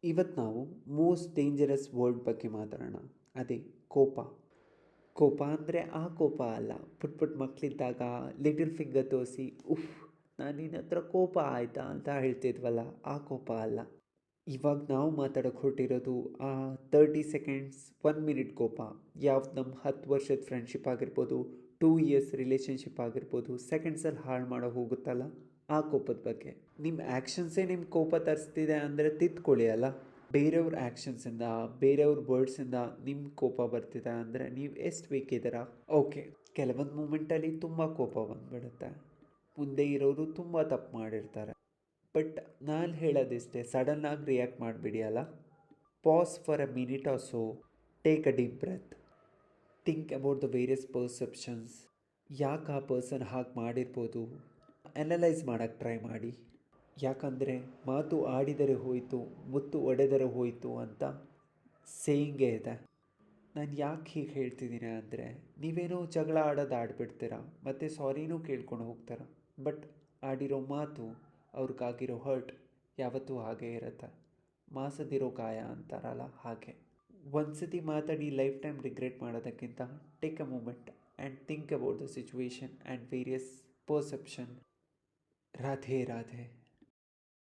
ಇವತ್ತು ನಾವು most dangerous word ಬಗ್ಗೆ ಮಾತಾಡೋಣ. ಅದೇ ಕೋಪ. ಕೋಪ ಅಂದರೆ ಆ ಕೋಪ ಅಲ್ಲ, ಪುಟ್ ಪುಟ್ ಮಕ್ಕಳಿದ್ದಾಗ ಲಿಟಲ್ ಫಿಂಗರ್ ತೋರಿಸಿ ಉಫ್ ನಾನು ನಿನ್ನ ಹತ್ರ ಕೋಪ ಆಯಿತಾ ಅಂತ ಹೇಳ್ತಿದ್ವಲ್ಲ, ಆ ಕೋಪ ಅಲ್ಲ. ಇವಾಗ ನಾವು ಮಾತಾಡೋಕೆ ಹೊರಟಿರೋದು ಆ 30 ಸೆಕೆಂಡ್ಸ್ 1 ಮಿನಿಟ್ ಕೋಪ. ಯಾವ್ದು ನಮ್ಮ 10 ವರ್ಷದ ಫ್ರೆಂಡ್ಶಿಪ್ ಆಗಿರ್ಬೋದು, 2 ಇಯರ್ಸ್ ರಿಲೇಷನ್ಶಿಪ್ ಆಗಿರ್ಬೋದು, ಸೆಕೆಂಡ್ಸಲ್ಲಿ ಹಾಳು ಮಾಡೋ ಹೋಗುತ್ತಲ್ಲ, ಆ ಕೋಪದ ಬಗ್ಗೆ. ನಿಮ್ಮ ಆ್ಯಕ್ಷನ್ಸೇ ನಿಮ್ಮ ಕೋಪ ತರಿಸ್ತಿದೆ ಅಂದರೆ ತಿದ್ಕೊಳ್ಳಿ ಅಲ್ಲ. ಬೇರೆಯವ್ರ ಆ್ಯಕ್ಷನ್ಸಿಂದ, ಬೇರೆಯವ್ರ ವರ್ಡ್ಸಿಂದ ನಿಮ್ಮ ಕೋಪ ಬರ್ತಿದೆ ಅಂದರೆ ನೀವು ಎಷ್ಟು ಬೇಕಿದ್ದೀರಾ. ಓಕೆ, ಕೆಲವೊಂದು ಮೂಮೆಂಟಲ್ಲಿ ತುಂಬ ಕೋಪ ಬಂದುಬಿಡುತ್ತೆ, ಮುಂದೆ ಇರೋರು ತುಂಬ ತಪ್ಪು ಮಾಡಿರ್ತಾರೆ. ಬಟ್ ನಾನು ಹೇಳೋದಿಷ್ಟೇ, ಸಡನ್ನಾಗಿ ರಿಯಾಕ್ಟ್ ಮಾಡಿಬಿಡಿ ಅಲ್ಲ. Pause for a minute or so, take a deep breath, think about the various perceptions. ಯಾಕೆ ಆ ಪರ್ಸನ್ ಹಾಗೆ ಮಾಡಿರ್ಬೋದು ಅನಲೈಸ್ ಮಾಡೋಕ್ಕೆ ಟ್ರೈ ಮಾಡಿ. ಯಾಕಂದರೆ ಮಾತು ಆಡಿದರೆ ಹೋಯಿತು, ಮುತ್ತು ಒಡೆದರೆ ಹೋಯಿತು ಅಂತ ಸೇಯಿಂಗೇ ಇದೆ. ನಾನು ಯಾಕೆ ಹೀಗೆ ಹೇಳ್ತಿದ್ದೀನಿ ಅಂದರೆ, ನೀವೇನೋ ಜಗಳ ಆಡೋದು ಆಡ್ಬಿಡ್ತೀರ ಮತ್ತು ಸಾರಿನೂ ಕೇಳ್ಕೊಂಡು ಹೋಗ್ತೀರ. ಬಟ್ ಆಡಿರೋ ಮಾತು, ಅವ್ರಿಗಾಗಿರೋ ಹರ್ಟ್ ಯಾವತ್ತೂ ಹಾಗೇ ಇರುತ್ತೆ. ಮಾಸದಿರೋ ಗಾಯ ಅಂತಾರಲ್ಲ, ಹಾಗೆ. ಒಂದು ಸತಿ ಮಾತಾಡಿ ಲೈಫ್ ಟೈಮ್ ರಿಗ್ರೆಟ್ ಮಾಡೋದಕ್ಕಿಂತ take a moment and think about the situation and various perception. Radhe Radhe.